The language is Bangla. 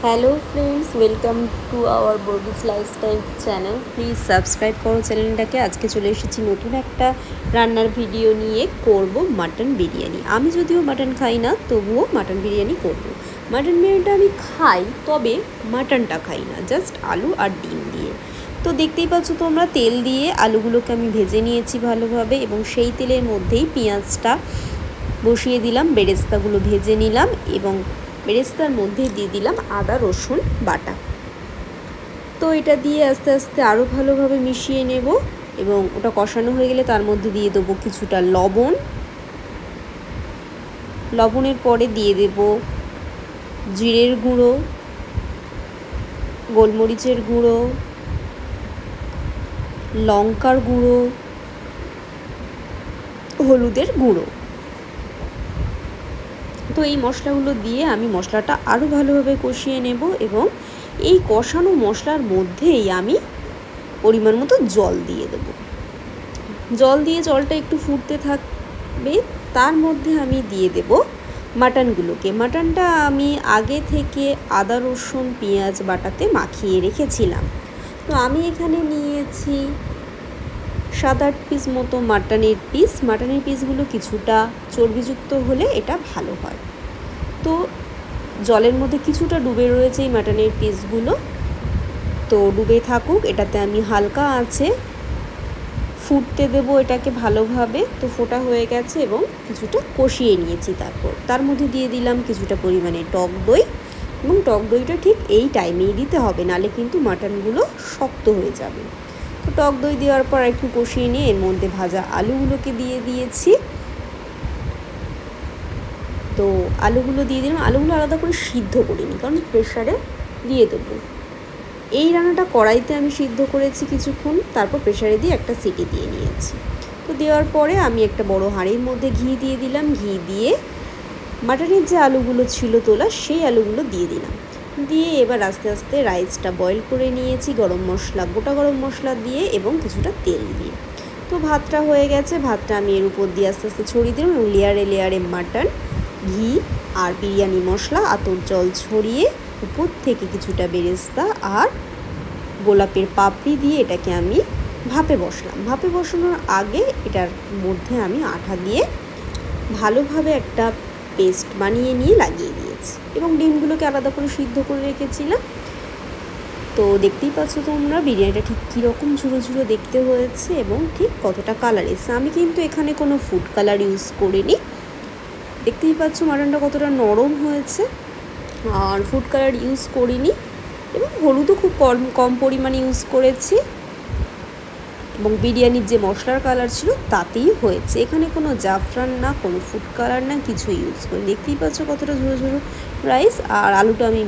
Hello friends, welcome to our bodies lifestyle channel. Please subscribe করো চ্যানেলটাকে। আজকে চলে এসেছি নতুন একটা রান্নার ভিডিও নিয়ে। করব মাটন বিরিয়ানি। আমি যদিও মাটন খাই না, তবুও মাটন বিরিয়ানি করব। মাটন বিরিয়ানিটা আমি খাই, তবে মাটনটা খাই না, জাস্ট আলু আর ডিম দিয়ে। তো দেখতেই পাচ্ছ তোমরা, তেল দিয়ে আলুগুলোকে আমি ভেজে নিয়েছি ভালোভাবে, এবং সেই তেলের মধ্যেই পেঁয়াজটা বসিয়ে দিলাম, বেরেস্তাগুলো ভেজে নিলাম, এবং বেরেস্তার মধ্যে দিয়ে দিলাম আদা রসুন বাটা। তো এটা দিয়ে আস্তে আস্তে আরও ভালোভাবে মিশিয়ে নেব, এবং ওটা কষানো হয়ে গেলে তার মধ্যে দিয়ে দেবো কিছুটা লবণ। লবণের পরে দিয়ে দেব জিরের গুঁড়ো, গোলমরিচের গুঁড়ো, লঙ্কার গুঁড়ো, হলুদের গুঁড়ো। তো এই মশলাগুলো দিয়ে আমি মশলাটা আরও ভালোভাবে কষিয়ে নেব, এবং এই কষানো মশলার মধ্যেই আমি পরিমাণ মতো জল দিয়ে দেব। জল দিয়ে জলটা একটু ফুটতে থাকবে, তার মধ্যে আমি দিয়ে দেব মাটনগুলোকে। মাটনটা আমি আগে থেকে আদা রসুন পেঁয়াজ বাটাতে মাখিয়ে রেখেছিলাম। তো আমি এখানে নিয়েছি 7-8 পিস মতো মাটনের পিস। মাটনের পিসগুলো কিছুটা চর্বিযুক্ত হলে এটা ভালো হয়। তো জলের মধ্যে কিছুটা ডুবে রয়েছে এই মাটনের পিসগুলো, তো ডুবে থাকুক। এটাতে আমি হালকা আঁচে ফুটতে দেবো এটাকে ভালোভাবে। তো ফোটা হয়ে গেছে এবং কিছুটা কষিয়ে নিয়েছি। তারপর তার মধ্যে দিয়ে দিলাম কিছুটা পরিমাণে টক দই, এবং টক দইটা ঠিক এই টাইমেই দিতে হবে, নালে কিন্তু মাটনগুলো শক্ত হয়ে যাবে। তো টক দই দেওয়ার পর একটু কষিয়ে নিয়ে এর মধ্যে ভাজা আলুগুলোকে দিয়ে দিয়েছি। তো আলুগুলো দিয়ে দিলাম। আলুগুলো আলাদা করে সিদ্ধ করিনি, কারণ প্রেশারে দিয়ে দেবো। এই রান্নাটা কড়াইতে আমি সিদ্ধ করেছি কিছুক্ষণ, তারপর প্রেশারে দিয়ে একটা সিটি দিয়ে নিয়েছি। তো দেওয়ার পরে আমি একটা বড় হাঁড়ির মধ্যে ঘি দিয়ে দিলাম। ঘি দিয়ে মাটনের যে আলুগুলো ছিল তোলা, সেই আলুগুলো দিয়ে দিলাম। দিয়ে এবার আস্তে আস্তে রাইসটা বয়েল করে নিয়েছি, গরম মশলা, গোটা গরম মশলা দিয়ে এবং কিছুটা তেল দিয়ে। তো ভাতটা হয়ে গেছে। ভাতটা আমি এর উপর দিয়ে আস্তে আস্তে ছড়িয়ে দিলাম, এবং লেয়ারে লেয়ারে মাটন, ঘি আর বিরিয়ানি মশলা, আতর জল ছড়িয়ে উপর থেকে কিছুটা বেরেস্তা আর গোলাপের পাপড়ি দিয়ে এটাকে আমি ভাপে বসালাম। ভাপে বসানোর আগে এটার মধ্যে আমি আঠা দিয়ে ভালোভাবে একটা পেস্ট বানিয়ে নিয়ে লাগিয়ে দিয়েছি, এবং ডিমগুলোকে আলাদা করে সিদ্ধ করে রেখেছিলাম। তো দেখতেই পাচ্ছ তোমরা বিরিয়ানিটা ঠিক কীরকম ঝুড়ো ঝুড়ো দেখতে হয়েছে, এবং ঠিক কতটা কালার এসেছে। আমি কিন্তু এখানে কোনো ফুড কালার ইউজ করিনি। দেখতেই পাচ্ছ মাটনটা কতটা নরম হয়েছে, আর ফুড কালার ইউজ করিনি, এবং হলুদও খুব কম পরিমাণে ইউজ করেছি, এবং বিরিয়ানির যে মশলার কালার ছিল তাতেই হয়েছে। এখানে কোনো জাফরান না, কোনো ফুড কালার না, কিছু ইউজ করি। দেখতেই পাচ্ছ কতটা ঝুড়ো ঝুড়ো রাইস। আর আলুটা আমি